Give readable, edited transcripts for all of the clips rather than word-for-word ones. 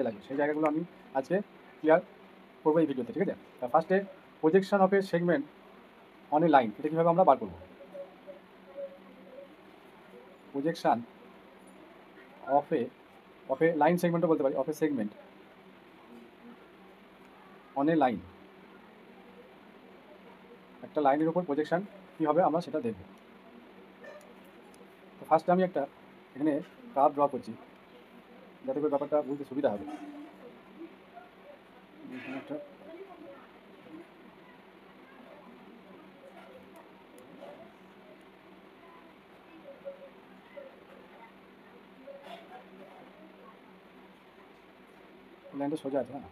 লাগবে সেই জায়গাগুলো আমি আজকে ক্লিয়ার করবো এই ভিডিওতে, ঠিক আছে। তা ফার্স্টে projection of a segment on a line, এটা কীভাবে আমরা বার করবো। প্রজেকশন অফ এ লাইন সেগমেন্টও বলতে পারি, of a segment on a line, একটা লাইনের উপর প্রজেকশন কী হবে আমরা সেটা দেখব। তো ফার্স্টে আমি একটা এখানে কার্ভ ড্র করছি যাতে করে ব্যাপারটা বুঝতে সুবিধা হবে। এখানে একটা লাইনটা সোজা আছে, হ্যাঁ।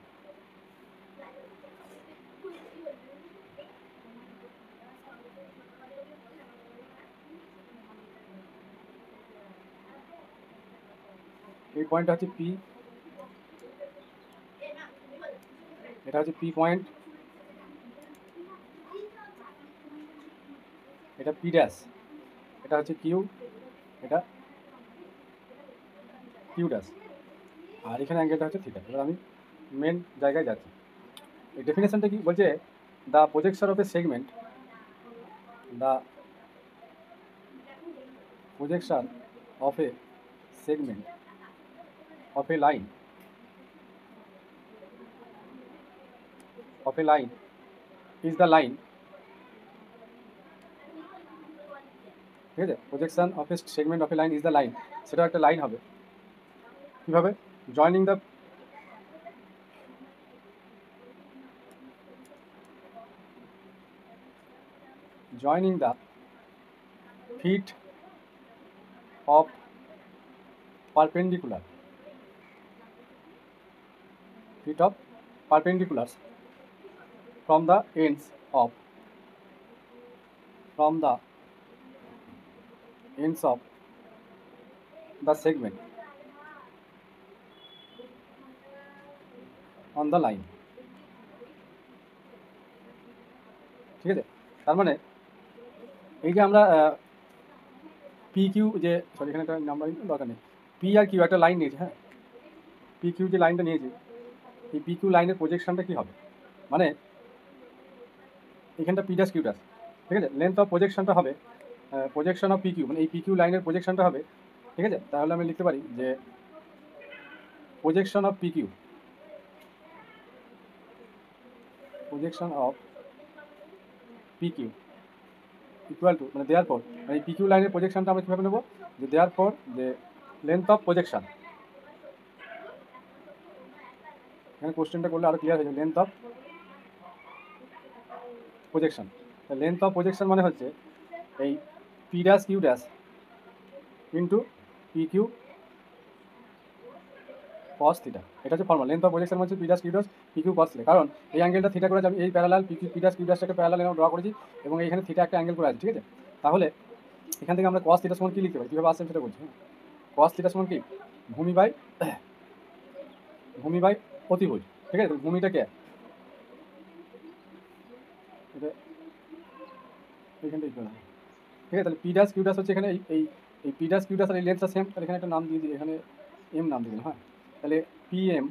এই পয়েন্টটা হচ্ছে পি, এটা হচ্ছে পি পয়েন্ট, এটা পি ড্যাশ, এটা হচ্ছে কিউ, এটা কিউ ড্যাশ, আর এখানে অ্যাঙ্গেলটা হচ্ছে থিটা। এবার আমি মেন জায়গায় যাচ্ছি। এই ডেফিনেশনটা কি বলছে, the projection of a segment, the projection of a segment of a line is the line, ঠিক আছে। Projection of a segment of a line is the line, সেটা একটা লাইন হবে কীভাবে, joining the feet of perpendiculars from the ends of the segment on the line, ঠিক আছে। তার মানে এই যে আমরা পি কিউ যে সরি এখানে একটা নাম্বার দরকার নেই, পি আর কিউ একটা লাইন নিয়েছি, হ্যাঁ। পি কিউ যে লাইনটা নিয়েছি, এই পি কিউ লাইনের প্রজেকশনটা কী হবে, মানে এখানটা পি ড্যাশ কিউ ড্যাশ, ঠিক আছে। লেন্থ অফ প্রজেকশনটা হবে প্রজেকশন অফ পি কিউ, মানে এই পি কিউ লাইনের প্রজেকশনটা হবে, ঠিক আছে। তাহলে আমি লিখতে পারি যে projection of P Q, equal to, মানে দেয়ার পর, মানে এই পি কিউ লাইনের প্রজেকশনটা আমরা কীভাবে নেবো, যে দেয়ার পর যে লেন্থ অফ প্রজেকশন, এখানে কোশ্চেনটা করলে আরও ক্লিয়ার হয়ে যাবে। Length of projection, length of projection মানে হচ্ছে এই P dash Q dash into P Q cos theta, এটা হচ্ছে ফর্মুলা। লেন্থ অফ প্রজেকশন হচ্ছে P dash Q dash P Q cos theta, কারণ এই অ্যাঙ্গেলটা থিটা করে আমি এই প্যারালাল পি ড্যাশ কিউ ড্যাশটাকে প্যারালাল ড্র করেছি এবং এইখানে থিটা একটা অ্যাঙ্গেল করে আছে, ঠিক আছে। তাহলে এখান থেকে আমরা কস থিটা সমান কী লিখতে পারি, কীভাবে আসছেন সেটা বলছি, হ্যাঁ। কস থিটা সমান কি, ভূমি বাই অতিভুজ, ঠিক আছে। ভূমিটা কে, এটা এইখানটা ইকুয়াল, ঠিক আছে। তাহলে পি ড্যাশ কিউ ড্যাশ হচ্ছে এখানে এই পি ড্যাশ কিউ ড্যাশ আর এই লেন্থটা সেম, তাহলে এখানে একটা নাম দিয়ে দিই, এখানে এম নাম দিয়ে দিলাম, হ্যাঁ। তাহলে পি এম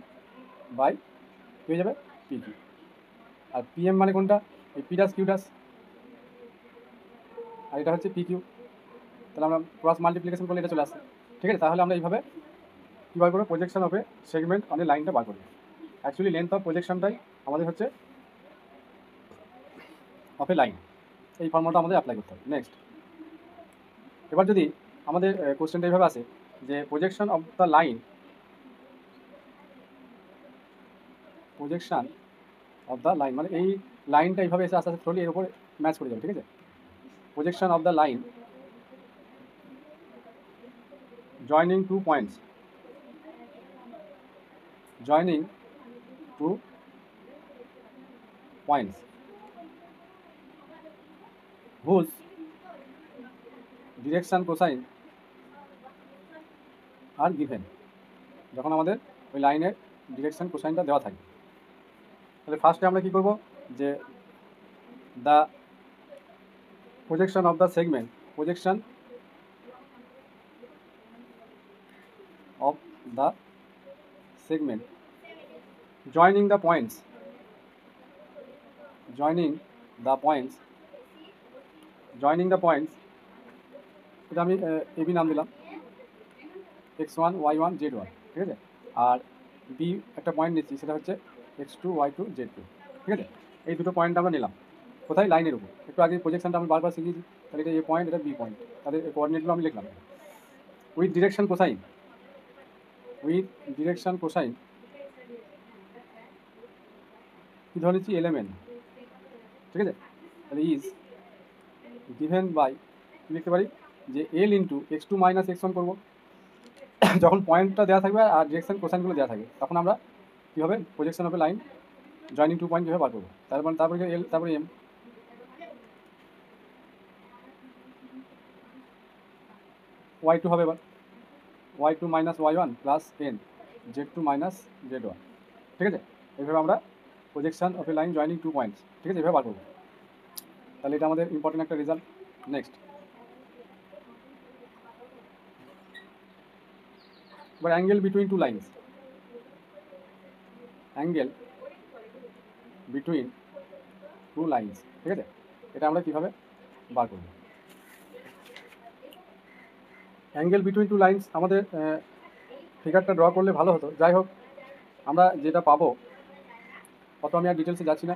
বাই হয়ে যাবে পি কিউ, আর পি এম মানে কোনটা, এই পি ড্যাশ কিউ ড্যাশ, আর এটা হচ্ছে পি কিউ। তাহলে আমরা ক্রস মাল্টিপ্লিকেশন করলে এটা চলে আসছে, ঠিক আছে। তাহলে আমরা এইভাবে কী বার করবো, projection of a segment on a লাইনটা বার করবো। অ্যাকচুয়ালি লেন্থ অফ প্রজেকশনটাই আমাদের হচ্ছে অফ এ লাইন, এই ফর্মুলাটা আমাদের অ্যাপ্লাই করতে হবে। নেক্সট, এবার যদি আমাদের কোশ্চেনটা এইভাবে আসে যে প্রজেকশন অফ দ্য লাইন, মানে এই লাইনটা এইভাবে এসে আস্তে আস্তে থ্রোলি এর উপর ম্যাচ করে যাবে, ঠিক আছে। Projection of the line joining two points whose direction cosine are given, যখন আমাদের ওই লাইনের ডিরেকশন কোসাইনটা দেওয়া থাকে। তাহলে ফার্স্টে আমরা কী করব, যে the projection of the segment joining the points, joining the points, joining the points, এটা আমি এবি নাম দিলাম, x1 y1 z1, ঠিক আছে। আর বি একটা পয়েন্ট নিচ্ছি, সেটা হচ্ছে x2 y2 z2, ঠিক আছে। এই দুটো পয়েন্ট আমরা নিলাম কোথায়, লাইনের উপর। একটু আগে প্রজেকশনটা আমি বারবার শিখিয়েছি, তাহলে এটা এ পয়েন্ট, এটা বি পয়েন্ট, তাদের কোঅর্ডিনেটগুলো আমি লিখলাম। With direction cosine, with direction cosine কী ধরে নিচ্ছি, এলএমএন, ঠিক আছে। তাহলে ইজ গিভেন বাই, লিখতে পারি যে L into x2 minus x1 করবো। যখন পয়েন্টটা দেওয়া থাকবে আর ডিরেকশন কোসাইনগুলো দেওয়া থাকবে, তখন আমরা কী হবে, projection of a line joining 2 point কীভাবে বার করবো। তারপরে এল, তারপরে এম, y2 হবে এবার y2 minus y1 plus N z2 minus z1, ঠিক আছে। এইভাবে আমরা projection of a line joining 2 points, ঠিক আছে, এভাবে বার করবো। তাহলে এটা আমাদের ইম্পর্টেন্ট একটা রেজাল্ট। নেক্সট, এবার angle between two lines, angle between two lines, ঠিক আছে। এটা আমরা কীভাবে বার করব। অ্যাঙ্গেল বিটুইন টু লাইন্স আমাদের ফিগারটা ড্র করলে ভালো হতো। যাই হোক, আমরা যেটা পাবো, অত আমি আর ডিটেলসে যাচ্ছি না,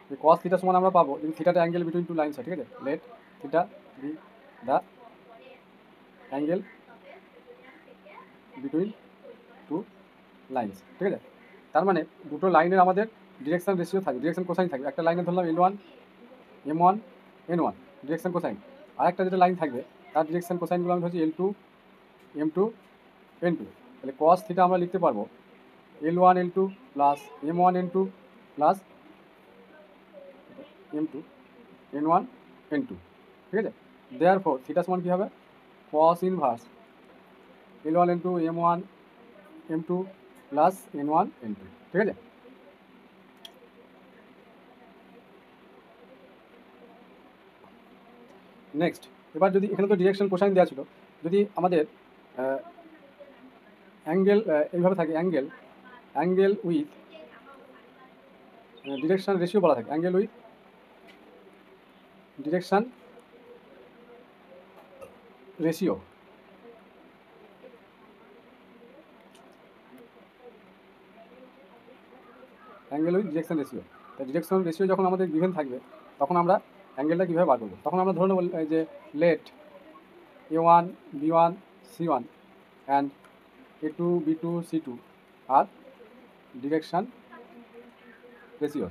যে কস থিটা সমান আমরা পাবো যদি থিটাটা অ্যাঙ্গেল বিটুইন টু লাইন্স হয়, ঠিক আছে। Let theta be the angle between two lines, ঠিক আছে। তার মানে দুটো লাইনের আমাদের ডিরেকশন রেশিও থাকবে, ডিরেকশন কোসাইন থাকবে। একটা লাইনে ধরলাম L1 M1 N1 direction cosine, আর একটা যেটা লাইন থাকবে তার ডিরেকশন কোসাইনগুলো আমি ধরছি L2 M2 N2। তাহলে কস থিটা আমরা লিখতে পারবো L1 L2 plus M1 N2 plus M2 N1 N2, ঠিক আছে। দেয়ারফর থিটা সমান কী হবে, cos inverse L1 N2 M1 M2 plus N1 N2, ঠিক আছে। নেক্সট, এবার যদি এখানে তো ডিরেকশন কোসাইন দেওয়া ছিল, যদি আমাদের অ্যাঙ্গেল এইভাবে থাকে, অ্যাঙ্গেল উইথ ডিরেকশন রেশিও বলা থাকে, angle with direction ratio, angle with direction ratio. তা ডিরেকশন রেশিও যখন আমাদের গিভেন থাকবে, তখন আমরা অ্যাঙ্গেলটা কীভাবে বার করবো, তখন আমরা ধরে নেব যে let A1 B1 C1 and A2 B2 C2 are direction ratio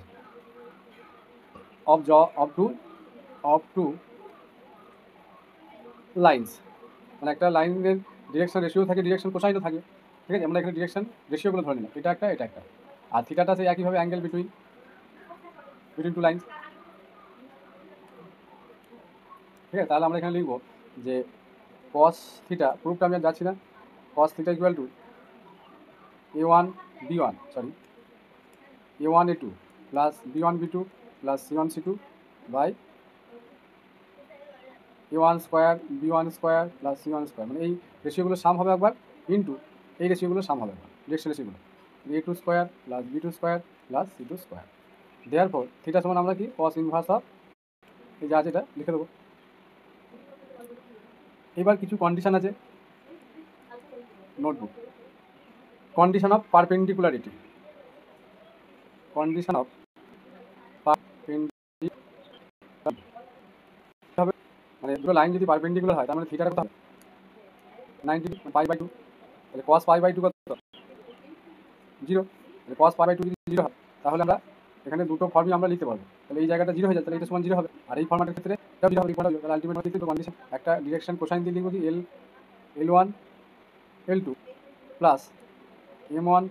of two lines. মানে একটা লাইনের ডিরেকশন রেশিও থাকে, ডিরেকশন কোসাইনও থাকে, ঠিক আছে। আমরা এখানে ডিরেকশন রেশিওগুলো ধরে নিলাম, এটা একটা, এটা একটা। আর থিটাটা সেই একইভাবে অ্যাঙ্গেল বিটুইন টু লাইন্স, ঠিক আছে। তাহলে আমরা এখানে লিখবো যে কস থিটা, প্রুফটা আমি আর যাচ্ছি না, cos theta equal to A1 B1 A1 A2 plus B1 B2 plus C1 C2 by A1 square B1 square plus C1 square. মানে এই রেশিওগুলো সাম হবে একবার, ইন্টু এই রেশিওগুলো সাম হবে একবার, ডিরেকশন রেশিওগুলো A2 square plus B2 square plus C2 square. Therefore theta সমান আমরা কি, কস ইনভার্স অফ, এই যা আছে এটা লিখে দেবো। এবার কিছু কন্ডিশন আছে, notebook. Condition of perpendicularity, condition of perpendicular, মানে দুটো লাইন যদি পারপেন্ডিকুলার হয়, তার মানে থিটাটা কত হবে, 90 π/2। তাহলে cos π/2 কত, 0। তাহলে cos π/2 যদি 0 হয়, তাহলে আমরা এখানে দুটো ফর্মই আমরা লিখতে পারবো। তাহলে এই জায়গাটা 0 হয়ে যায়, তাহলে এটা সমান 0 হবে। আর এই ফর্মেটের ক্ষেত্রে এটাও 0 হবে, তাহলে আলটিমেটলি কিন্তু কন্ডিশন একটা ডিরেকশন কোসাইন দিয়ে লিখবো কি L1 L2 plus M1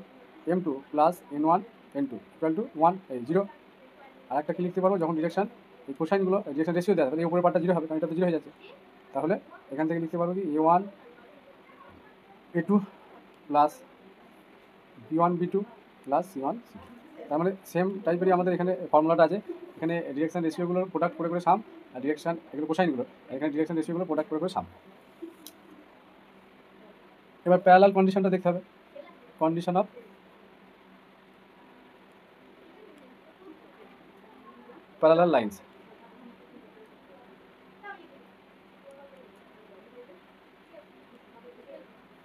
M2 plus N1 N2 equal to 1 0। আর একটা কি লিখতে পারবো, যখন ডিরেকশন এই কোসাইনগুলো ডিরেকশন রেশিও দেওয়া, তাহলে এই উপরের পার্টটা 0 হবে, কারণ এটা তো 0 হয়ে যাচ্ছে। তাহলে এখান থেকে লিখতে পারবো কি A1 A2 plus B1 B2 plus C1 C2। তার মানে সেম টাইপেরই আমাদের এখানে ফর্মুলাটা আছে। এখানে ডিরেকশন রেশিওগুলোর প্রোডাক্ট করে করে সাম, আর ডিরেকশন এগুলো কোসাইনগুলো, এখানে ডিরেকশন রেশিওগুলো প্রোডাক্ট করে করে সাম। এবার প্যারালাল কন্ডিশনটা দেখতে হবে, কন্ডিশন অফ প্যারালাল লাইন্স।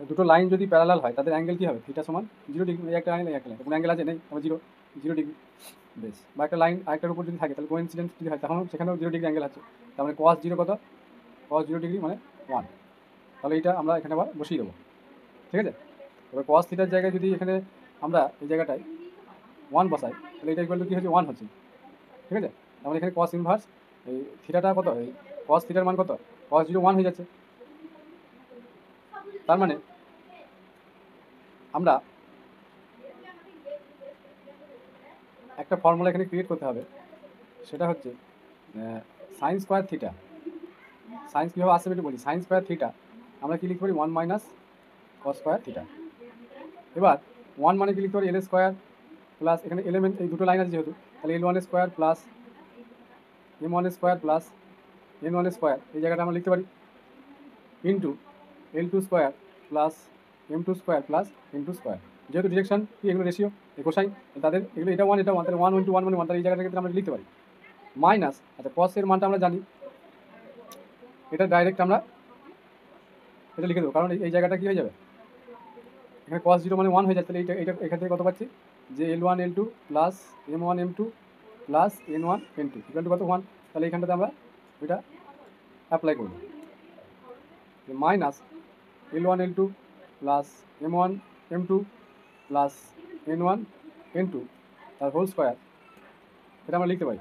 দুটো লাইন যদি প্যারালাল হয় তাদের অ্যাঙ্গেল কী হবে? থিটা সমান 0 ডিগ্রি। একটা লাইন একটা লাইন, কোনো অ্যাঙ্গেল আছে নেই, তাহলে 0 ডিগ্রি। বেশ, বা একটা লাইন আরেকটার উপর যদি থাকে তাহলে কোইন্সিডেন্স যদি হয় তখন সেখানেও 0 ডিগ্রি অ্যাঙ্গেল আছে। তার মানে cos 0 কত? cos 0 ডিগ্রি মানে 1। তাহলে এইটা আমরা এখানে আবার বসিয়ে দেবো, ঠিক আছে? এবার cos থিটার জায়গায় যদি এখানে আমরা এই জায়গাটায় 1 বসাই তাহলে এটা ইকুয়াল টু কী হচ্ছে? 1 হচ্ছে, ঠিক আছে? তার মানে এখানে cos ইনভার্স এই থিটাটা কত? এই cos থিটার মান কত? cos 0 1 হয়ে যাচ্ছে। তার মানে আমরা একটা ফর্মুলা এখানে ক্রিয়েট করতে হবে, সেটা হচ্ছে সাইন স্কোয়ার থিটা। সাইন্স কীভাবে আসবে একটু বলি। সাইন স্কোয়ার থিটা আমরা কী লিখতে পারি? 1 মাইনাস cos স্কোয়ার থিটা। এবার 1 মানে কি লিখতে পারি? এল স্কোয়ার প্লাস, এখানে এলিমেন্ট এই দুটো লাইন আছে যেহেতু, তাহলে L1 square plus M1 square plus N1 square, এই জায়গাটা আমরা লিখতে পারি into L2 square plus M2 square plus N2 square. যেহেতু ডিরেকশন কি, এগুলো রেশিও, কোসাইন তাদের, এগুলো এটা 1 এটা 1, তাহলে 1 ইন্টু 1 মানে 1, তাহলে এই জায়গাটার ক্ষেত্রে আমরা লিখতে পারি মাইনাস। আচ্ছা, cos এর মানটা আমরা জানি, এটা ডাইরেক্ট আমরা এটা লিখে দেবো, কারণ এই জায়গাটা কী হয়ে যাবে? এখানে cos 0 মানে 1 হয়ে যাচ্ছে, তাহলে এইটা এখান থেকে কত পাচ্ছি? যে L1 L2 plus M1 M2 plus N1 N2 equal to কত? 1। তাহলে এইখানটাতে আমরা এটা অ্যাপ্লাই করব, minus L1 L2 plus M1 M2 plus N1 N2 তার হোল স্কোয়ার, এটা আমরা লিখতে পারি।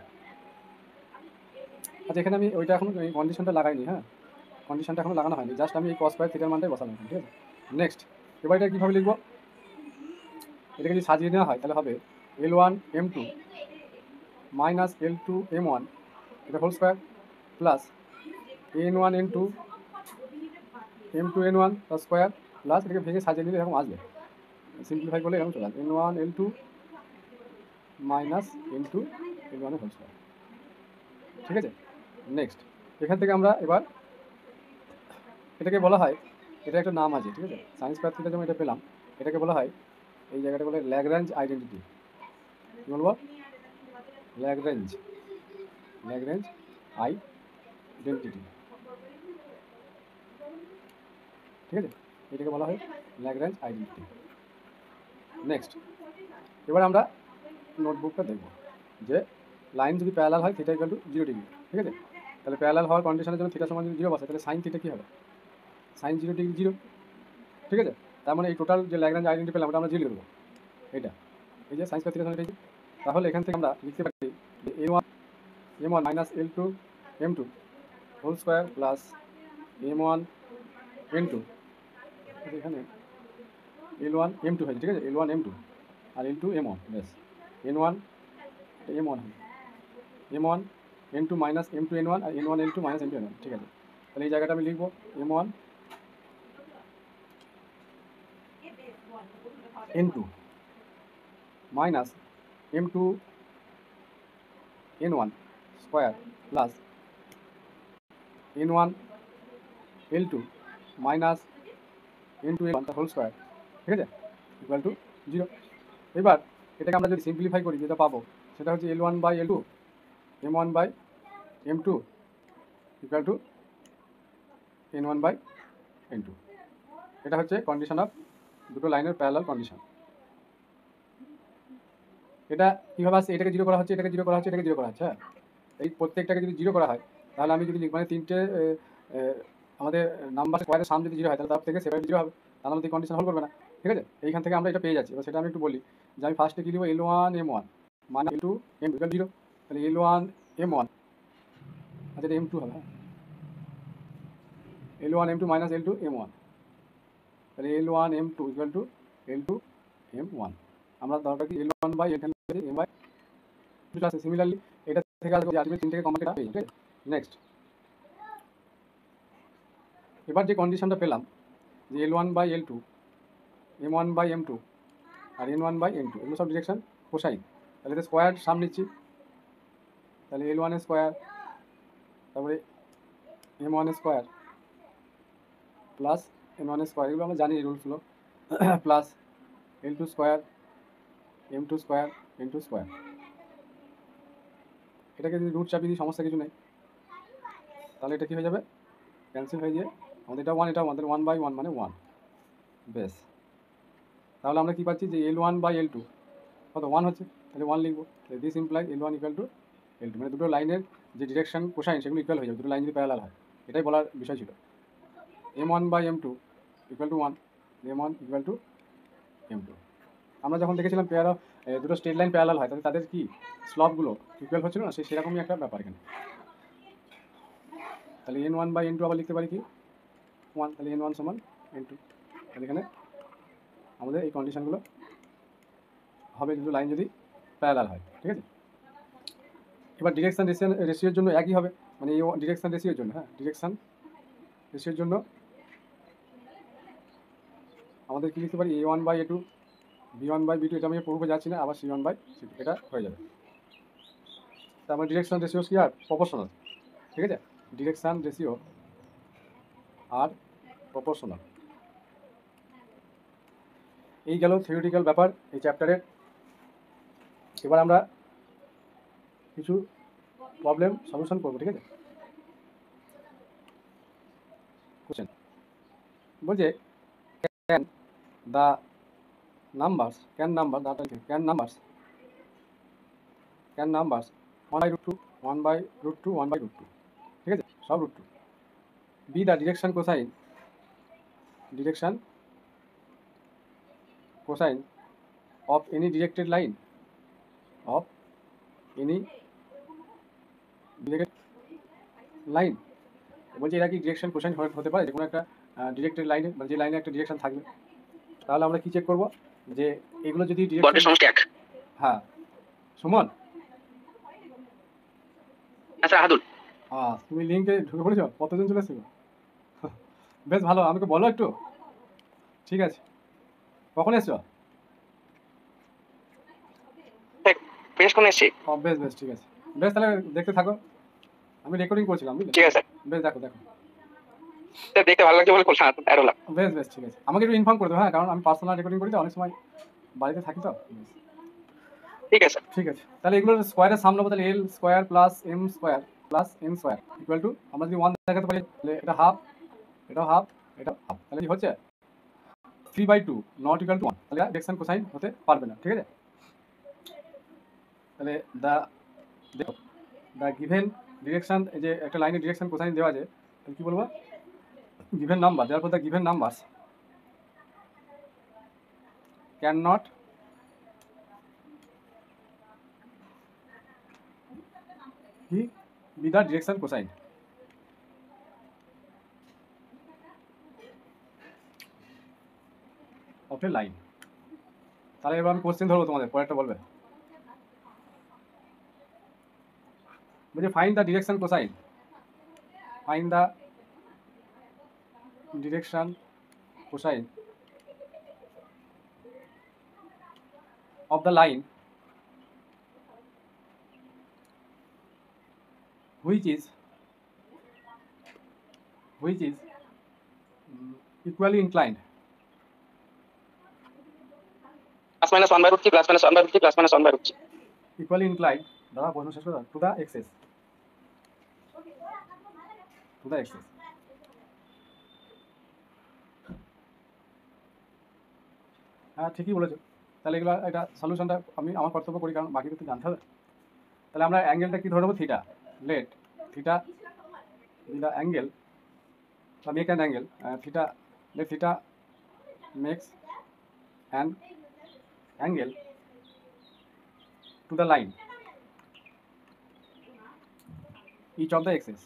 আচ্ছা, এখানে আমি ওইটা এখন এই কন্ডিশনটা লাগাইনি, হ্যাঁ, কন্ডিশনটা এখনো লাগানো হয়নি, জাস্ট আমি এই cos স্কোয়ার থিটার মানটাই বসালাম, ঠিক আছে? নেক্সট, এবার এটা কীভাবে লিখবো? এটাকে যদি সাজিয়ে নেওয়া হয় তাহলে হবে L1 M2 minus L2 M1 এটা whole square plus N1 N2 M2 N1 তার স্কোয়ার প্লাস, এটাকে ভেঙে সাজিয়ে নিলে এরকম আসবে, সিম্পলিফাই করলে এরকম চলে আসবে N1 L2 minus N2 N1 whole square, ঠিক আছে? নেক্সট, এখান থেকে আমরা এবার এটাকে বলা হয়, এটা একটা নাম আছে, ঠিক আছে? সাইন্স স্কোয়ার থিটা যেমন এটা পেলাম, এটাকে বলা হয়, এই জায়গাটা বলে ল্যাগ্রাঞ্জ আইডেন্টিটি। কী বলবো? ল্যাগ্রাঞ্জ আইডেন্টিটি, ঠিক আছে? এটাকে বলা হয় ল্যাগ্রাঞ্জ আইডেন্টিটি। নেক্সট, এবার আমরা নোটবুকটা দেখব যে লাইন যদি প্যারালাল হয় থিটা ইকুয়াল টু 0 ডিগ্রি, ঠিক আছে? তাহলে প্যারালাল হওয়ার কন্ডিশনের জন্য থিটা সমান যদি 0 বসে তাহলে সাইন থিটা কী হবে? সাইন 0 ডিগ্রি 0, ঠিক আছে? তার মানে এই টোটাল যে ল্যাগ্রাঞ্জ আইডেন্টিটি পেলাম ওটা আমরা 0 দেবো, এটা এই যে সাইন্স স্কয়ার থিটা সমান, তাহলে এখান থেকে আমরা লিখতে পারি M1 minus L2 M2 whole square plus M1 N2, এখানে L1 M2 হয়েছে, ঠিক আছে? L1 M2 আর L2 M1, ব্যাস N1 M1 হবে M1 N2 minus M2 N1 আর N1 N2 minus M2 N1, ঠিক আছে? তাহলে এই জায়গাটা আমি লিখবো M1 N2 minus M2 N1 square plus N1 L2 minus N2 N1 whole square, ঠিক আছে? Equal to 0। এবার এটাকে আমরা যদি সিম্পলিফাই করি যেটা পাবো সেটা হচ্ছে L1 by L2 M1 by M2 equal to N1 by N2। এটা হচ্ছে কন্ডিশন অফ দুটো লাইনের প্যারালাল কন্ডিশন। এটা কীভাবে আসছে? এটাকে 0 করা হচ্ছে, এটাকে 0 করা হচ্ছে, এটাকে 0 করা হচ্ছে, হ্যাঁ? এই প্রত্যেকটাকে যদি 0 করা হয় তাহলে আমি যদি মানে তিনটে আমাদের নাম্বার স্কোয়ারের সাম যদি 0 হয় তাহলে তার থেকে সেপারেট 0 হবে, তাহলে আমাদের কন্ডিশন হল করবে না, ঠিক আছে? এইখান থেকে আমরা এটা পেয়ে যাচ্ছি। এবার সেটা আমি একটু বলি যে আমি ফার্স্টে কী লিখবো? L1 M1 মানে L2 M2 ইকুয়াল 0, তাহলে L1 M1, আচ্ছা এটা M2 হবে, হ্যাঁ, L1 M2 minus L2 M1, তাহলে L1 M2 equal two L2 M1। আমরা দরকার কি L1 বাই এখানে M বাই দুটো আছে, সিমিলারলি এটা থেকে আসবে আসবে 3 থেকে কমন এটা পেয়ে যাবে। নেক্সট, এবার যে কন্ডিশনটা পেলাম যে L1 by L2 M1 by M2 R N1 by N2 এগুলো সব ডিরেকশন কোসাইন, তাহলে এটা স্কোয়ার সাম নিচ্ছি, তাহলে L1 স্কোয়ার তারপরে M1 square plus N1 square, এগুলো আমরা জানি এই রুলসগুলো, plus L2 square M2 square N2 square, এটাকে যদি রুট চাপিয়ে দিই সমস্যা কিছু নেই, তাহলে এটা কী হয়ে যাবে, ক্যান্সেল হয়ে গিয়ে আমাদের এটা ওয়ান, এটা আমাদের 1/1 মানে 1। বেশ, তাহলে আমরা কী পাচ্ছি যে L1/L2 কত 1 হচ্ছে, তাহলে 1 লিখবো। দিস ইমপ্লাইজ L1 = L2, মানে দুটো লাইনের যে ডিরেকশন কোসাইন সেগুলো ইকুয়াল হয়ে যাবে, দুটো লাইন যদি প্যারালাল হয়। এটাই বলার বিষয় ছিল। M1/M2 = 1, M1 = M2। আমরা যখন দেখেছিলাম পেয়ার অফ দুটো স্ট্রেট লাইন প্যারালাল হয় তাহলে তাদের কি স্লপগুলো ইকুয়াল হচ্ছিল না, সেরকমই একটা ব্যাপার এখানে। তাহলে N1/N2 আবার লিখতে পারি কি 1, তাহলে N1 = N2। তাহলে এখানে আমাদের এই কন্ডিশনগুলো হবে দুটো লাইন যদি প্যারালাল হয়, ঠিক আছে। এবার ডিরেকশন রেশিওর জন্য একই হবে, মানে এই ডিরেকশন রেশিওর জন্য, হ্যাঁ ডিরেকশন রেশিওর জন্য আমাদের কি লিখতে পারি A1/A2, B1/B2, এটা আমি পূর্বে যাচ্ছি না, আবার C1/C2 এটা হয়ে যাবে। তারপরে ডিরেকশন রেশিও কি আর প্রপোর্শনাল, ঠিক আছে। ডিরেকশন রেশিও আর প্রপোর্শনাল, এই গেল থিওরিটিক্যাল ব্যাপার এই চ্যাপ্টারের। এবার আমরা কিছু প্রবলেম সলিউশন করবো, ঠিক আছে। কোশ্চেন বলছে can the numbers can numbers 1/√2, 1/√2, 1/√2, ঠিক আছে, সব √2 B the direction cosine of any directed line বলছে এরা কি ডিরেকশন কোসাইন হতে পারে যে কোনো একটা ডিরেক্টেড লাইনে, মানে যে লাইনে একটা ডিরেকশন থাকবে। তাহলে আমরা কি চেক করব যে এগুলো যদি ডিরেকশন, হ্যাঁ সুমন, আচ্ছা আহাদুল, তুমি লিঙ্কে ঢুকে পড়েছো, কতজন চলে এসেছো? বেশ ভালো, আমাকে বলো একটু। ঠিক আছে, কখন এসছো? বেশ কোন এসেছি। বেশ বেশ ঠিক আছে, বেশ তাহলে দেখতে থাকো, আমি রেকর্ডিং করছিলাম বুঝলে। ঠিক আছে, বেশ দেখো দেখতে ভালো লাগছে বলে করলাম, অ্যাড হলাম। বেশ বেশ ঠিক আছে, আমাকে একটু ইনফর্ম করে দেবো, হ্যাঁ কারণ আমি পার্সোনাল রেকর্ডিং করি তো, অনেক সময় বাড়িতে থাকি তো। ঠিক আছে তাহলে এগুলোর স্কোয়ারের সাম নেবো, তাহলে L² + M² + N² equal to, আমরা যদি 1 দেখাতে পারি তাহলে এটা হাফ, এটাও হাফ, এটা হাফ, তাহলে কি হচ্ছে 3/2 নট ইকুয়াল টু 1, তাহলে ডিরেকশন কোসাইন হতে পারবে না, ঠিক আছে। তাহলে দেখো দ্য গিভেন ডিরেকশন, এই যে একটা লাইনের ডিরেকশন কোসাইন দেওয়া আছে, তাহলে কী বলবো, গিভেন নাম্বার দেওয়ার পর the given numbers can not be the direction cosine of a line। তাহলে এবার আমি কোশ্চেন ধরবো তোমাদের, পরেরটা বলবে। বলছে find the direction cosine of the line which is equally inclined +-1/√3 +-1/√3 +-1/√3 equally inclined দাদা প্রশ্ন শেষ করে দাও, to the axis হ্যাঁ ঠিকই বলেছো। তাহলে এগুলো এটা সলিউশনটা আমি আমার কর্তব্য করি, কারণ বাকি কিছু জানতে হবে। তাহলে আমরা অ্যাঙ্গেলটা কি ধরবো, theta. Let theta the angle make an angle theta, let theta makes an angle to the line each of the axis।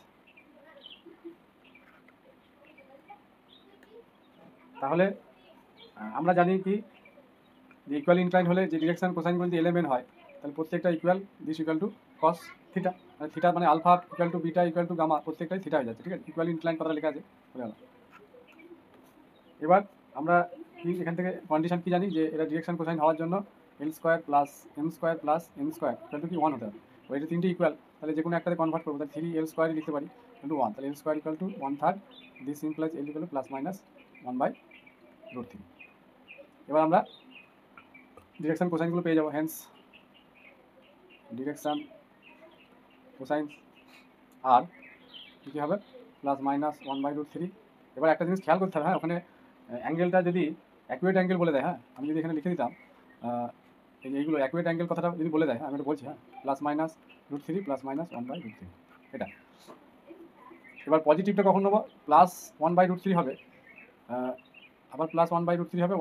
তাহলে আমরা জানি কি যে ইকুয়াল ইনক্লাইন হলে যে ডিরেকশন কোসাইনগুলো যদি এলিমেন্ট হয় তাহলে প্রত্যেকটা equal, this equal to cos theta, মানে থিটা মানে alpha equal to beta equal to gamma, প্রত্যেকটাই থিটা হয়ে যাচ্ছে, ঠিক আছে। ইকুয়াল ইনক্লাইন কথা লেখা আছে, হয়ে গেল। এবার আমরা কি এখান থেকে কন্ডিশন কি জানি যে এটা ডিরেকশন কোসাইন হওয়ার জন্য L² + M² + N² equal to কি 1 হতে হবে। তো এটা তিনটে ইকুয়াল, তাহলে যে কোনো একটাতে কনভার্ট করবো, তাহলে 3L² লিখতে পারি ইন্টু 1, তাহলে L² equal to 1/3, this implies L equal to ±1/√3। এবার আমরা ডিরেকশন কোসাইনগুলো পেয়ে যাবো, হ্যান্স ডিরেকশন কোসাইন আর কী হবে প্লাস মাইনাস 1/√3। এবার একটা জিনিস খেয়াল করতে হবে, হ্যাঁ, ওখানে অ্যাঙ্গেলটা যদি অ্যাকুরেট অ্যাঙ্গেল বলে দেয়, হ্যাঁ, আমি যদি এখানে লিখে দিতাম এইগুলো অ্যাকুরেট অ্যাঙ্গেল কথাটা যদি বলে দেয়, হ্যাঁ, আমি এটা বলছি, হ্যাঁ, প্লাস মাইনাস √3 প্লাস মাইনাস 1/√3 এটা। এবার পজিটিভটা কখন নেবো? প্লাস 1/√3 হবে, আবার প্লাস 1/√3 হবে,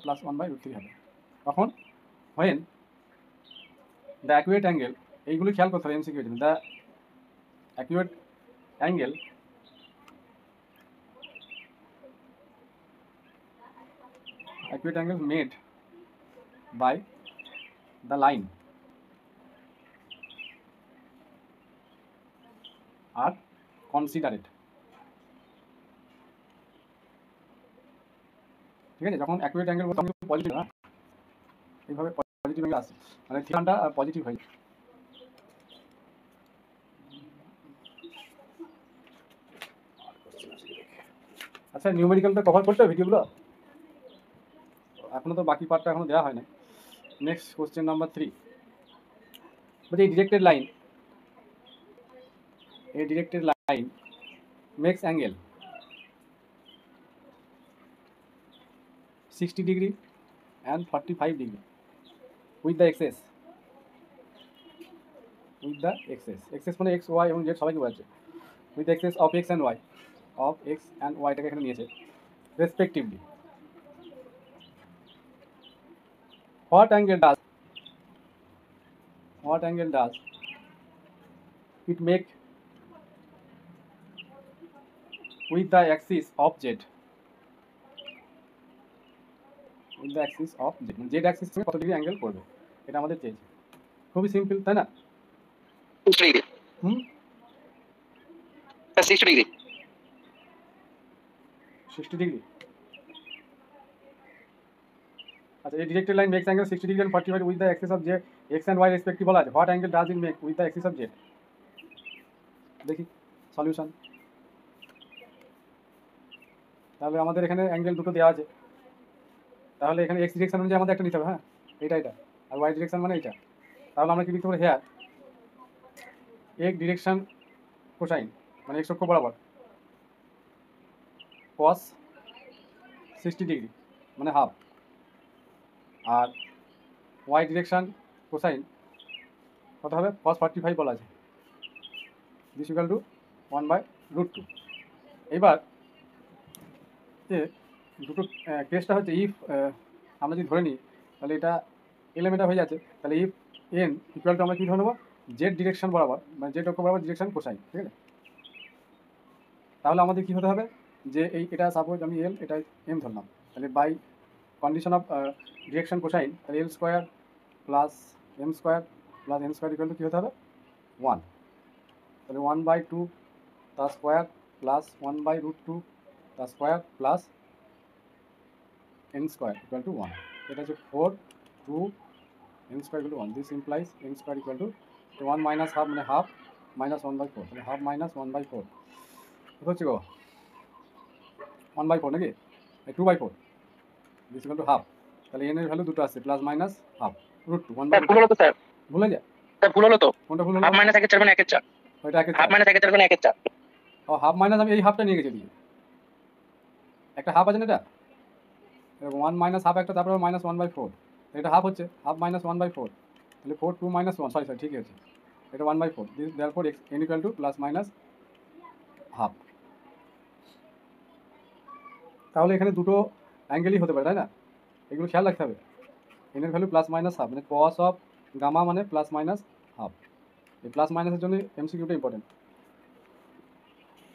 প্লাস 1/√3 হবে। তখন হোয়েন দ্য অ্যাকুরেট অ্যাঙ্গেল, এইগুলো খেয়াল করতে হবে এমসিকিউ এর জন্য। The accurate angle made by the line are considered. ঠিক আছে, যখন অ্যাকুরেট অ্যাঙ্গেল বলতে পজিটিভ, হ্যাঁ, এইভাবে পজিটিভ অ্যাঙ্গেল আসে, মানে থিটাটা পজিটিভ হয়। আচ্ছা, নিউমেরিক্যালটা কভার করতে হবে ভিডিওগুলো, এখনো তো বাকি পার্টটা এখনো দেওয়া হয় না। নেক্সট কোশ্চেন নাম্বার 3 বলছে directed line, a directed line makes angle 60 degree and 45 degree with the axis মানে x y এবং z সবাইকে বোঝাচ্ছে, with the axis of x and y টাকে এখানে নিয়েছে respectively. what angle does it make with the axis of z, z axis থেকে কত degree angle করবে, এটা আমাদের চেয়েছে। খুবই সিম্পল, তাই না? 60 ডিগ্রি। 60 ডিগ্রি। 60 ডিগ্রি। আচ্ছা, এই directed line makes angle 60 degree and 45 with the axis of z x and y respectively বলা আছে। What angle does it make with the axis of z? দেখি সলিউশন। তাহলে আমাদের এখানে অ্যাঙ্গেল দুটো দেওয়া আছে, তাহলে এখানে এক্স ডিরেকশন অনুযায়ী আমাদের একটা নিতে হবে, হ্যাঁ, এটা আর ওয়াই ডিরেকশন মানে এটা। তাহলে আমরা কি লিখতে পারি? হেয়ার এক ডিরেকশন কোসাইন মানে এক্স অক্ষ বরাবর cos 60 ডিগ্রি মানে হাফ, আর ওয়াই ডিরেকশন কোসাইন কত হবে? cos 45 বলা আছে, দিস ইকুয়াল টু 1/√2। এবার যে দুটো কেসটা হচ্ছে, ইফ আমরা যদি ধরে নিই তাহলে এটা এলিমেন্টটা হয়ে যাচ্ছে, তাহলে ইফ এন ইকুয়াল টু আমরা কী ধরে নেবো? জেড ডিরেকশন বরাবর, মানে জেড অক্ষ বরাবর ডিরেকশন কোসাইন, ঠিক আছে? তাহলে আমাদের কী হতে হবে যে এটা সাপোজ আমি এল, এটা এম ধরলাম, তাহলে by condition of direction cosine, তাহলে L square plus M square equal to কী হতে হবে? 1। তাহলে 1/2 তার স্কোয়ার প্লাস 1/√2 তার square plus n square equal two 1। এটা হচ্ছে 4 2 n square equal two 1। This implies n square equal two 1 minus half মানে হাফ মাইনাস 1/4, তাহলে হাফ মাইনাস 1/4 কত হচ্ছে গো? 1/4 নাকি? 2/4, দিস ইকুয়াল টু হাফ। তাহলে n এর ভ্যালু দুটো আছে, প্লাস মাইনাস হাফ √2 1/4। ভুল হলো তো স্যার, ভুলে যা স্যার ভুল হলো তো। কোনটা ভুল হলো? হাফ মাইনাস 1/4 মানে 1/4। ওইটা 1/4, হাফ মাইনাস 1/4 মানে 1/4। ও হাফ মাইনাস, আমি এই হাফটা নিয়ে গেছি দিকে, একটা হাফ আছে না এটা, 1 মাইনাস হাফ একটা, তারপরে মাইনাস 1/4, এটা হাফ হচ্ছে, হাফ মাইনাস 1/4, তাহলে 4 2 মাইনাস 1, সরি ঠিকই আছে, এটা 1/4। Therefore n equal to plus minus half. তাহলে এখানে দুটো অ্যাঙ্গেলই হতে পারে, তাই না? এগুলো খেয়াল রাখতে হবে। n এর ভ্যালু প্লাস মাইনাস হাফ, মানে কস অফ গামা মানে প্লাস মাইনাস হাফ। এই প্লাস মাইনাসের জন্য এমসিকিউটা ইম্পর্টেন্ট,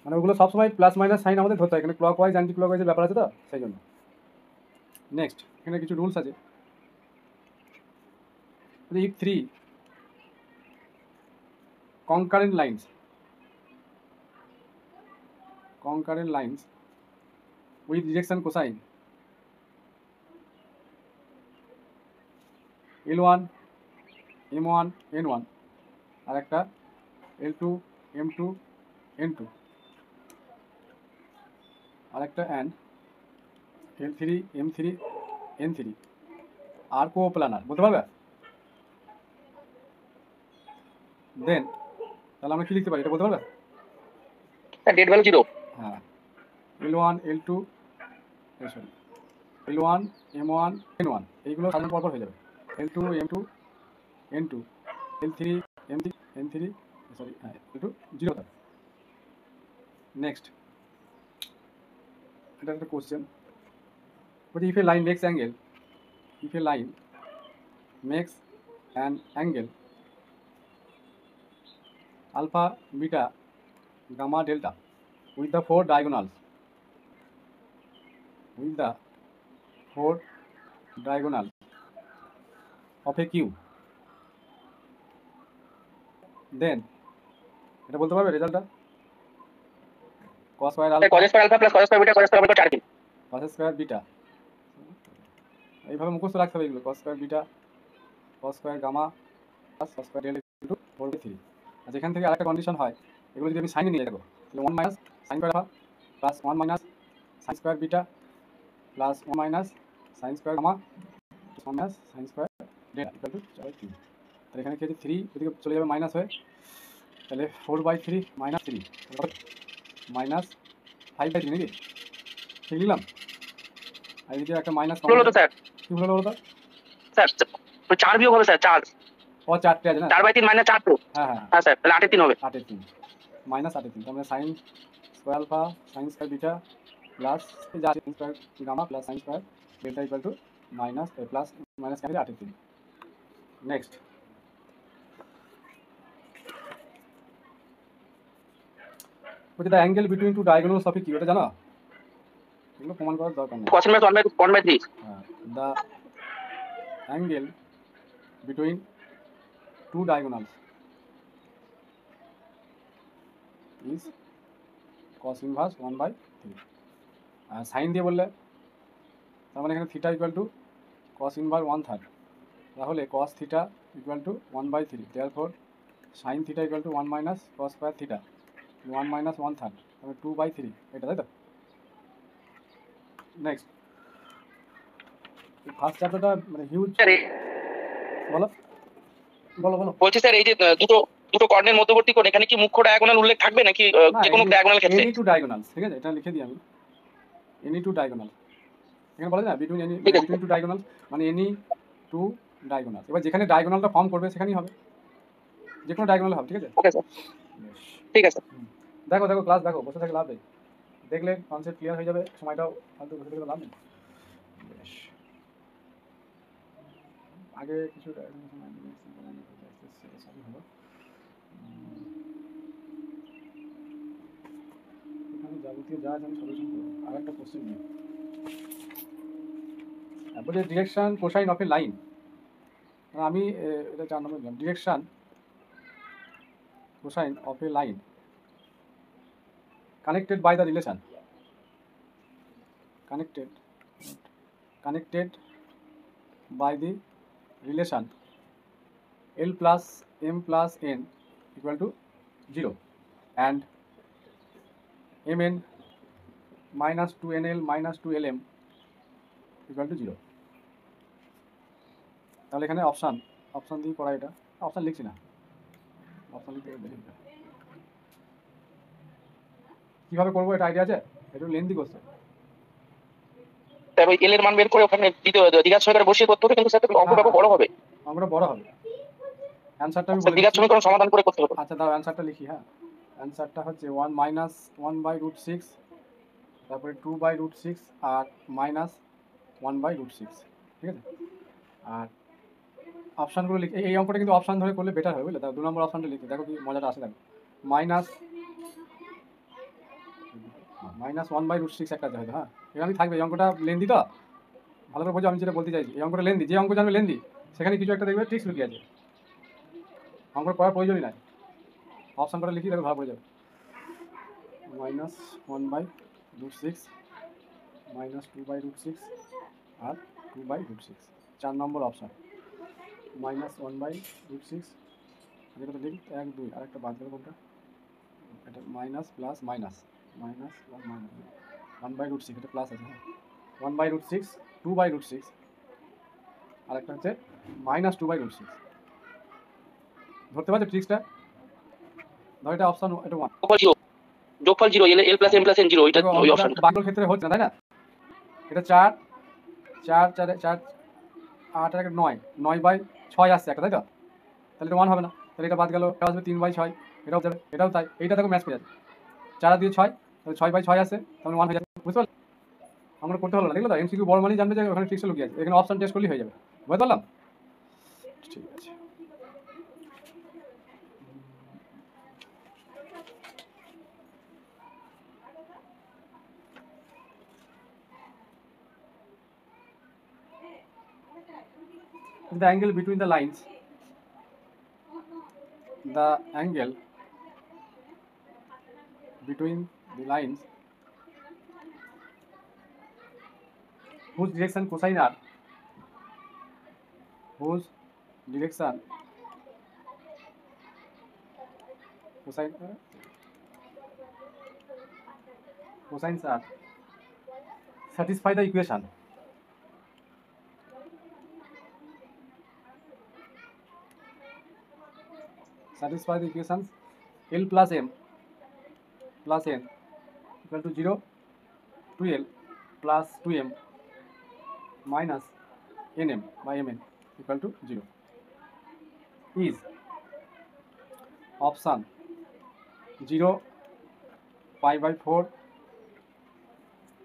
মানে ওগুলো সবসময় প্লাস মাইনাস সাইন আমাদের ধরতে হয়, এখানে ক্লক ওয়াইজ অ্যান্টি ক্লক ওয়াইজের ব্যাপার আছে তো, সেই জন্য। নেক্সট এখানে কিছু রুলস আছে। if 3 concurrent lines with direction cosine L1 M1 N1 আর একটা L2 M2 N2 আর একটা and L3 M3 N3 আর কোপ্লানার, বলতে পারবে? দেন তাহলে আমরা কি লিখতে পারি এটা বলতে পারবে? Sir that value 0। হ্যাঁ, L1 L2 sorry L1 M1 N1 এইগুলো সাজানোর পর হয়ে যাবে। L2 M2 N2 L3 M3 N3 sorry হ্যাঁ L2 0 থাকে। নেক্সট, এটা একটা কোশ্চেন, বলছি if a line makes angle, if a line makes an angle alpha beta gamma delta with the four diagonals of a cube, then এটা বলতে পারবে রেজাল্টটা? cos square alpha cos square alpha plus cos square beta cos square omega 4 দিন। cos square beta, এইভাবে মুখস্থ রাখতে হবে এগুলো। cos square beta cos square gamma plus cos square delta into 4/3। আর যেখান থেকে আরেকটা কন্ডিশন হয়, এগুলো যদি আমি সাইনে নিয়ে যাবো তাহলে 1 minus sine square alpha plus 1 minus sine square beta plus 1 minus sine square gamma 1 minus sine square delta equal to 4/3। তাহলে এখানে কি আছে 3 ওদিকে চলে যাবে মাইনাস হয়ে, তাহলে 4/3 মাইনাস 3 মাইনাস 5/3 নাকি ঠিক লিখলাম? আর এদিকে একটা মাইনাস হলো তো স্যার। কি হলো বলো তো? স্যার 4 বিয়োগ হবে স্যার 4। ও 4টে আছে না? 4/3 মাইনাস 4 তো। হ্যাঁ হ্যাঁ হ্যাঁ স্যার তাহলে 8/3 হবে। 8/3 মাইনাস 8/3, তার মানে sine square alpha sine square beta plus যা sine square gamma plus sine square delta equal to minus plus minus cancel 8/3। Next, বলছি the angle between two diagonals of a cube, এটা জানো? এগুলো প্রমাণ করার দরকার নেই। cos inverse 1/3। হ্যাঁ, the angle between two diagonals is cos inverse 1/3। আর সাইন দিয়ে বললে, তার মানে এখানে theta equal to cos inverse 1/3, তাহলে cos theta equal two 1/3, therefore sine theta equal two 1 minus cos square theta 1 minus 1/3, তাহলে 2/3 এটা, তাই তো? নেক্সট, ফার্স্ট চ্যাপ্টারটা মানে হিউজ। স্যার বলো বলো বলো। বলছি স্যার এই যে দুটো কর্ণের মধ্যবর্তী কোণ, এখানে কি মুখ্য ডায়াগোনাল উল্লেখ থাকবে নাকি যে কোনো ডায়াগোনাল ক্ষেত্রে? এনি টু ডায়াগোনালস, ঠিক আছে, এটা লিখে দিই আমি, এনি টু ডায়াগোনাল। এখানে বলা যায় না বিটুইন এনি, ঠিক আছে। বিটুইন টু ডায়াগোনালস মানে এনি টু ডায়াগোনাল। এবার যেখানে ডায়াগোনালটা ফর্ম করবে সেখানেই হবে, যে কোনো ডায়াগোনাল হবে, ঠিক আছে? ওকে স্যার, ঠিক আছে। দেখো দেখো ক্লাস দেখো, বসে থেকে লাভ নেই, দেখলে কনসেপ্ট ক্লিয়ার হয়ে যাবে, সময়টাও ফালতু বসে থেকে লাভ নেই। বেশ, আগে কিছু হলো, এখানে যাবতীয় যা আছে আমি সলিউশন করবো। আর একটা কোশ্চেন নিই, বলছে direction cosine of a line, আমি এটা 4 নম্বর দিলাম, direction cosine of a line connected by the relation connected by the relation L plus M plus N equal to 0 and Mn minus 2NL minus 2LM equal to 0। তাহলে এখানে option দিয়ে করা, এটা option লিখছি না, অপশান লিখতে দেখি কীভাবে করবো, এটা আইডিয়া আছে? একটু লেন্দি কোশ্চেন, স্যার ওই এল এর মান বের করে ওখানে দ্বিঘাত সমীকরণ বসিয়ে করতে হবে, কিন্তু স্যার অঙ্কটা বড় হবে। অঙ্কটা বড় হবে, অ্যান্সারটা আমি স্যার বলে দ্বিঘাত দিচ্ছি। সমীকরণ সমাধান করে করতে হবে। আচ্ছা দাও অ্যান্সারটা লিখি। হ্যাঁ, অ্যান্সারটা হচ্ছে 1 মাইনাস 1/√6, তারপরে 2/√6 আর মাইনাস 1/√6, ঠিক আছে? আর অপশানগুলো লিখে, এই অঙ্কটা কিন্তু অপশান ধরে করলে বেটার হবে, বুঝলে? তার 2 নম্বর অপশানটা লিখতে দেখো কি মজাটা আসে, দেখো মাইনাস 1/√6 একটা আছে হয়তো। হ্যাঁ, এখানে থাকবে, এই অঙ্কটা লেন্দি তো, ভালো করে বোঝো আমি যেটা বলতে চাইছি। এই অঙ্কটা লেন্দি, যে অঙ্ক জানবে লেন্দি সেখানে কিছু একটা দেখবে ট্রিক্স লুকিয়ে আছে, অঙ্কটা করার প্রয়োজনই নাই। অপশান করে লিখি দেখো ভালো পড়ে যাবে, মাইনাস 1/√6 মাইনাস 2/√6 আর 2/√6, 4 নম্বর অপশান, মাইনাস 1/√6, যেটা তো লিখি 1 2, আর একটা বাদ দেবো কোনটা, এটা minus plus minus minus plus minus 1/√6, এটা প্লাস আছে। হ্যাঁ, 1/√6 2/√6 আর একটা হচ্ছে মাইনাস 2/√6। ধরতে পারছো ট্রিক্সটা? ধর এটা অপশন এটা 1, যোগফল 0 এল প্লাস এম প্লাস এন 0 এটা ওই অপশনটা বাকিগুলোর ক্ষেত্রে হচ্ছে না তাই না? এটা 4 4 4 4 8 আর 9 9/6 আসছে একটা, তাই তো? তাহলে এটা 1 হবে না, তাহলে এটা বাদ গেল, এটা আসবে 3/6, এটাও যাবে, এটাও তাই, এইটা দেখো ম্যাচ পেয়ে যাচ্ছে 4 আর 2 6, তাহলে 6/6 আসছে, তাহলে 1 হয়ে যাবে। বুঝতে পারলে? আমরা করতে হলো না, দেখলো তো? এমসিকিউ বড় মানেই জানবে যে ওখানে ট্রিক্সটা লুকিয়ে আছে, এখানে অপশন টেস্ট করলেই হয়ে যাবে। বুঝতে পারলাম? ঠিক আছে। The angle between the lines, the angle between the lines whose direction cosine r, whose direction cosines r satisfy the equation L plus m plus n equal to 0 to L plus 2m minus nm by mn equal to 0 is option 0 pi by 4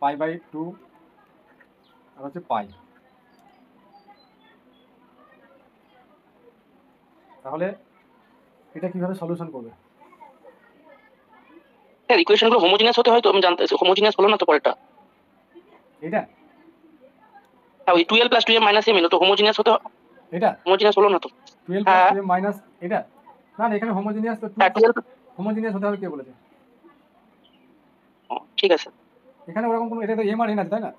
pi by 2 আর হচ্ছে পাই। তাহলে এটা কিভাবে solution করবে? Sir ইকুয়েশনগুলো homogeneous হতে হয় তো, আমি জানতে হোমোজিনিয়াস হলো না তো পরেরটা। এটা হ্যাঁ, ওই 12 প্লাস 2m মাইনাস m তো হোমোজিনিয়াস হতে হয়। এটা হোমোজিনিয়াস হলো না তো। 12 হ্যাঁ 2m মাইনাস এটা না না, এখানে হোমোজিনিয়াস তো হ্যাঁ 12 হোমোজিনিয়াস হতে হবে কে বলেছে? ঠিক আছে। এখানে ওরকম কোনো, এটা তো এম আর এন আছে তাই না?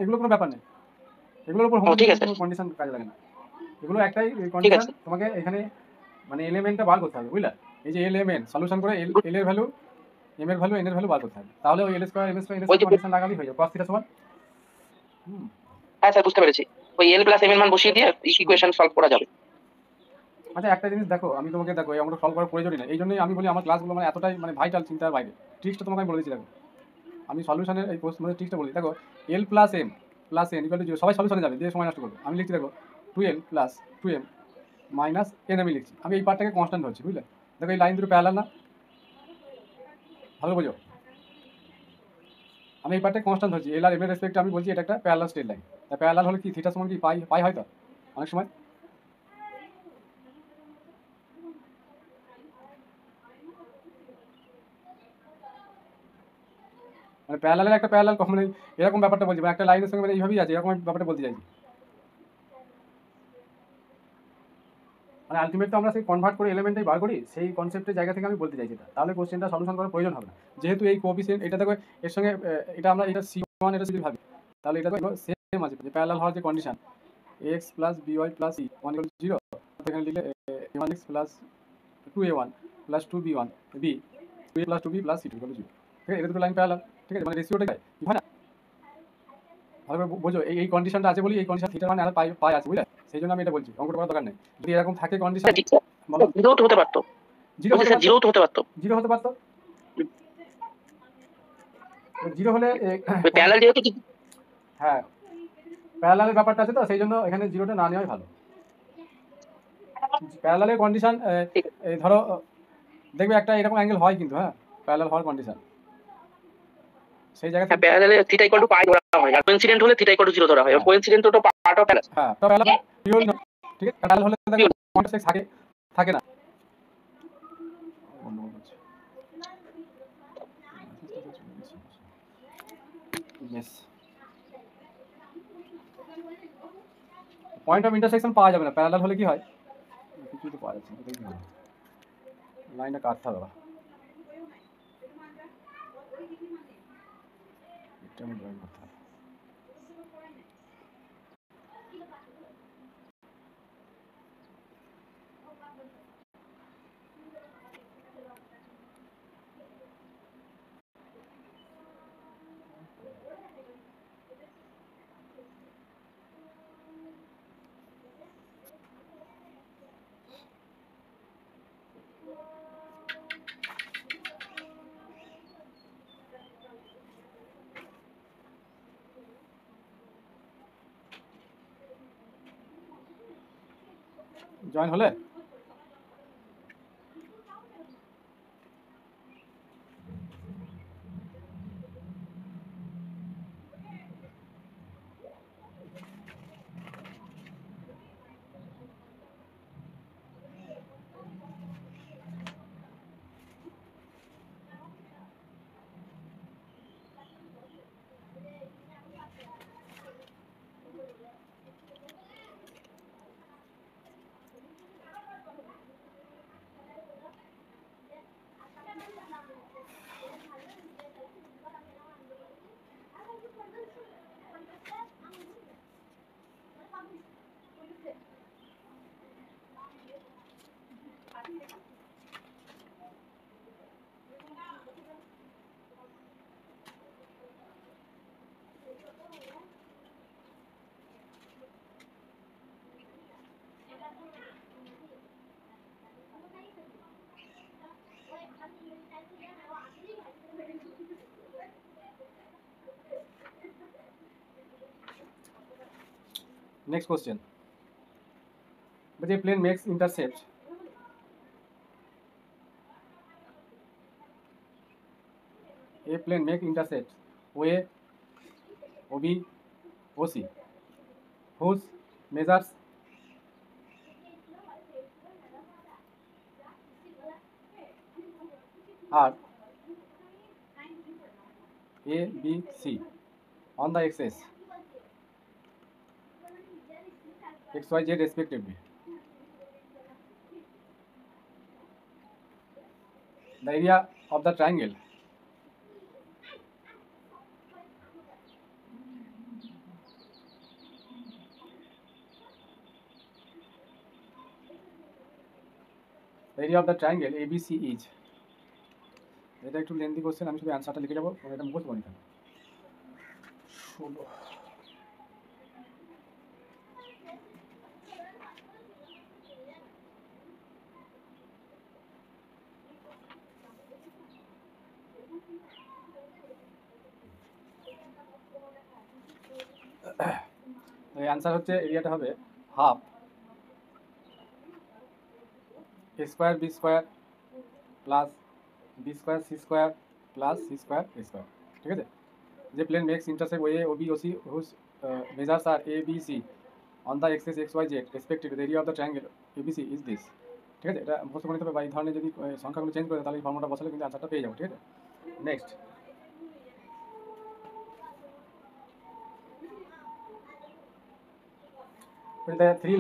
এগুলো কোনো ব্যাপার নেই, এগুলোর উপর ঠিক হোমোজিনিয়াস আছে কোনো কন্ডিশন কাজে লাগে না। এগুলো একটাই ঠিক কন্ডিশন, আছে তোমাকে এখানে মানে এলিমেন্টটা বার করতে হবে, বুঝলা? এই যে এলিমেন্ট সলিউশন করে এল এর ভ্যালু, এম এর ভ্যালু, এন এর ভ্যালু বার করতে হবে, তাহলে ওই এল স্কয়ার এম স্কয়ার এন ওই স্কয়ার যে কন্ডিশন লাগালেই হয়ে যাবে cos থিটা সমান। হ্যাঁ স্যার বুঝতে পেরেছি, ওই এল প্লাস এম এর মান বসিয়ে দিয়ে ইকুয়েশন সলভ করা যাবে। আচ্ছা একটা জিনিস দেখো, আমি তোমাকে দেখো এই অঙ্কটা সলভ করার প্রয়োজনই না, এই জন্যই আমি বলি আমার ক্লাসগুলো মানে এতটাই মানে ভাইটাল, চিন্তার বাইরে। ট্রিক্সটা তোমাকে আমি বলে দিচ্ছি, দেখো আমি সলিউশনের এই মানে ট্রিক্সটা বলি, দেখো L plus M plus N equal to 0, সবাই সলিউশনে যাবে দিয়ে সময় নষ্ট করবে, আমি লিখছি দেখো 2l plus 2m minus N আমি লিখছি, আমি এই পার্টটাকে কনস্ট্যান্ট ধরছি, বুঝলে? দেখো এই লাইন দুটো প্যারালাল না, ভালো বোঝো, আমি এই পার্টটাকে কনস্ট্যান্ট ধরছি, এল আর এম এর রেসপেক্টে আমি বলছি এটা একটা প্যারালাল স্ট্রেট লাইন। তা প্যারালাল হলে কি থিটা সমান কি পাই, পাই হয় তো অনেক সময়। মানে প্যারালালের একটা প্যারালাল মানে এরকম ব্যাপারটা বলছি, মানে একটা লাইনের সঙ্গে মানে এইভাবেই আছে, এরকম আমি ব্যাপারটা বলতে চাইছি। মানে আলটিমেট তো আমরা সেই কনভার্ট করে এলিমেন্টটাই বার করি, সেই কনসেপ্টের জায়গা থেকে আমি বলতে চাইছি এটা, তাহলে কোশ্চেনটা সলিউশন করার প্রয়োজন হবে না, যেহেতু এই কোএফিসিয়েন্ট এটা দেখো এর সঙ্গে এটা আমরা এটা c1 এটা যদি ভাবি, তাহলে এটা দেখো সেম আছে, যে প্যারালাল হওয়ার যে condition x plus B Y plus C 1 equal to 0, এখানে লিখলে a1x plus 2a1 plus 2b1 b 2a plus 2b plus c2 equal to 0। ঠিক আছে, এটা দুটো লাইন প্যারালাল, ঠিক আছে, মানে রেশিওটা কি হয় না, ভালো করে বোঝো, এই কন্ডিশনটা আছে বলি, এই কন্ডিশন থিটার মানে আর পাই পাই আছে, বুঝলে? সেই জন্য আমি এটা বলছি, অঙ্কটা করার দরকার নেই, যদি এরকম থাকে কন্ডিশন। বলো, জিরো তো হতে পারতো, জিরো হতে পারতো, জিরো তো হতে পারতো, জিরো হতে পারতো, জিরো হলে প্যারালাল যেহেতু। হ্যাঁ প্যারালালের ব্যাপারটা আছে তো, সেই জন্য এখানে জিরোটা না নেওয়াই ভালো। প্যারালালের কন্ডিশন এই ধরো দেখবে একটা এরকম অ্যাঙ্গেল হয় কিন্তু, হ্যাঁ প্যারালাল হওয়ার কন্ডিশন সেই জায়গা থেকে, প্যারালালে থিটা ইকুয়াল টু পাই ধরা হয়, আর কোইন্সিডেন্ট হলে থিটা ইকুয়াল টু 0 ধরা হয়, আর কোইন্সিডেন্ট তো পার্ট অফ প্যারালাল। হ্যাঁ তো প্যারালাল পিওর, ঠিক আছে, প্যারালাল হলে দেখো কন্টেক্সট থাকে থাকে না। পয়েন্ট অফ ইন্টারসেকশন পাওয়া যাবে না, প্যারালাল হলে কি হয়, কিছুই তো পাওয়া যাচ্ছে না, লাইনটা কাটতে হবে, এটা আমি ড্রয়িং করতে হবে। জয়েন হলে next question. But a plane makes intercept OA, OB, OC, whose measures are A, B, C on the axis X, Y, Z respectively. The area of the triangle ABC is, এটা একটু lengthy question, আমি শুধু অ্যান্সারটা লিখে যাবো, এটা মুখস্থ করে নিতে হবে। 16 অ্যান্সার হচ্ছে এরিয়াটা হবে half A square B square plus B square C square plus C square A square. ঠিক আছে, যে plane makes intersect O A O B O C whose measures are A B C on the axis X Y Z respective the area of the triangle ABC is this. ঠিক আছে, এটা মুখস্থ করে নিতে হবে বা এই ধরনের যদি সংখ্যাগুলো চেঞ্জ করে তাহলে এই ফর্মুলাটা বসালে কিন্তু অ্যান্সারটা পেয়ে যাবো। ঠিক আছে, next the three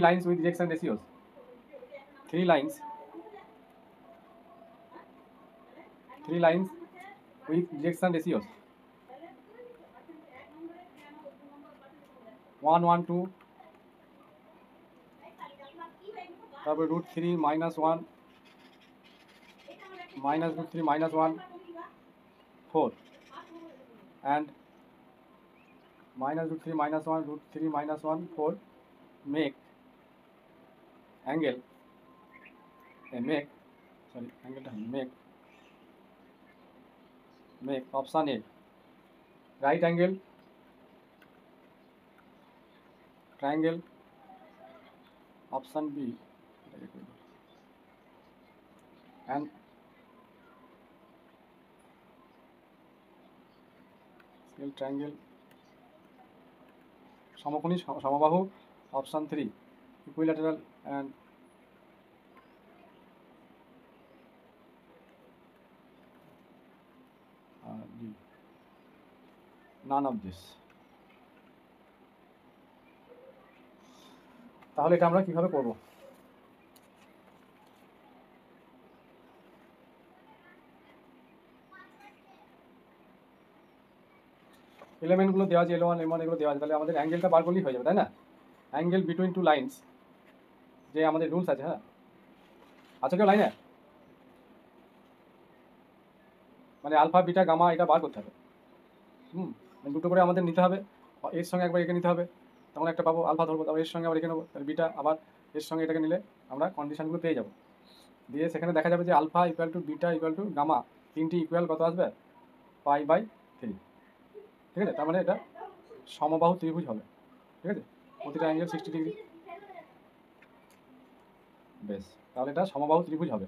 lines with rejection ratios, three lines with rejection ratios 1 1 2, তারপর √3 -1 -√3 -1 4 and -√3 -1 √3 -1 4 make angle make option A right angle triangle, option B and scale triangle সমকোণী সমবাহু, option 3 equilateral and D none of this। তাহলে এটা আমরা কিভাবে করব? এলিমেন্টগুলো দেওয়া আছে L1 M1 এগুলো দেওয়া আছে, তাহলে আমাদের অ্যাঙ্গেলটা বার করলেই হয়ে যাবে, তাই না? অ্যাঙ্গেল বিটুইন টু লাইনস যে আমাদের রুলস আছে, হ্যাঁ আছে কেউ লাইনে, মানে আলফা বিটা গামা এটা বার করতে হবে। দুটো করে আমাদের নিতে হবে, এর সঙ্গে একবার একে নিতে হবে, তখন একটা পাবো আলফা ধরবো, তারপর এর সঙ্গে আবার একে নেবো, তাহলে বিটা আবার এর সঙ্গে এটাকে নিলে আমরা কন্ডিশনগুলো পেয়ে যাবো। দিয়ে সেখানে দেখা যাবে যে alpha equal to beta equal to gamma তিনটি ইকুয়াল কত আসবে π/3। ঠিক আছে, তার মানে এটা সমবাহু ত্রিভুজ হবে। ঠিক আছে, প্রতিটা অ্যাঙ্গেল 60 ডিগ্রি। বেশ, তাহলে এটা সমবাহু ত্রিভুজ হবে।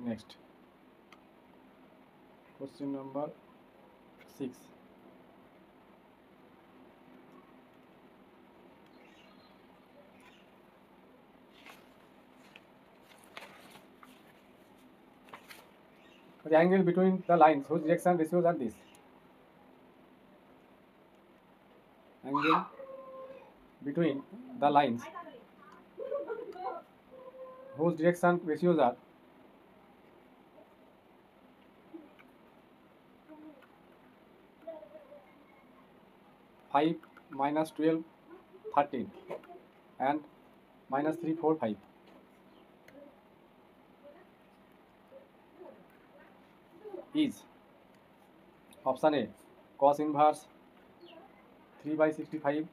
Next question number 6। The angle between the lines whose direction ratios are this. Angle between the lines whose direction ratios are 5, -12, 13 and -3, 4, 5 is option A cos inverse 3/65,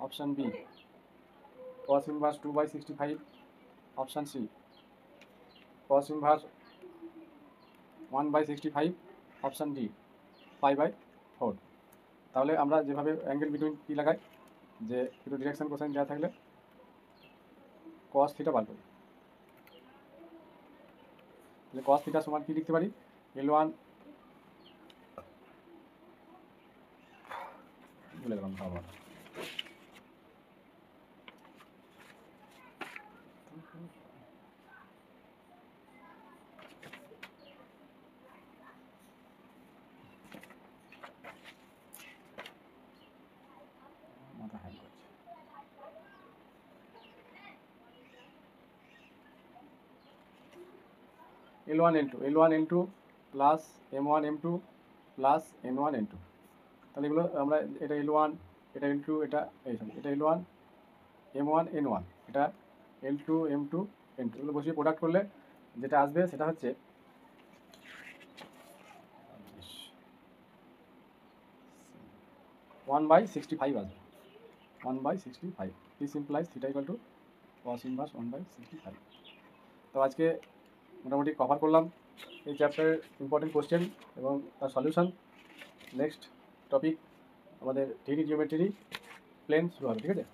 option B cos inverse 2/65, option C cos inverse 1/65, option D 5/4। তাহলে আমরা যেভাবে angle between কি লাগাই, যে দুটো direction cosine দেওয়া থাকলে cos theta বার করি। তাহলে cos থিটা সমান কি লিখতে পারি, L1 ভুলে গেলাম আবার, মাথা হ্যাং করছে। L1 L2 plus M1 M2 plus N1 N2। তাহলে এগুলো আমরা, এটা L1, এটা L2, এটা এটা L1 M1 N1, এটা L2 M2 N2, এগুলো বসিয়ে প্রোডাক্ট করলে যেটা আসবে সেটা হচ্ছে 1/65 আসবে, 1/65। This implies theta equal to cos inverse 1/65। তো আজকে মোটামুটি কভার করলাম এই চ্যাপ্টারের ইম্পর্টেন্ট কোশ্চেন এবং তার সলিউশন। নেক্সট টপিক আমাদের 3D জিওমেট্রি প্লেন শুরু হবে, ঠিক আছে।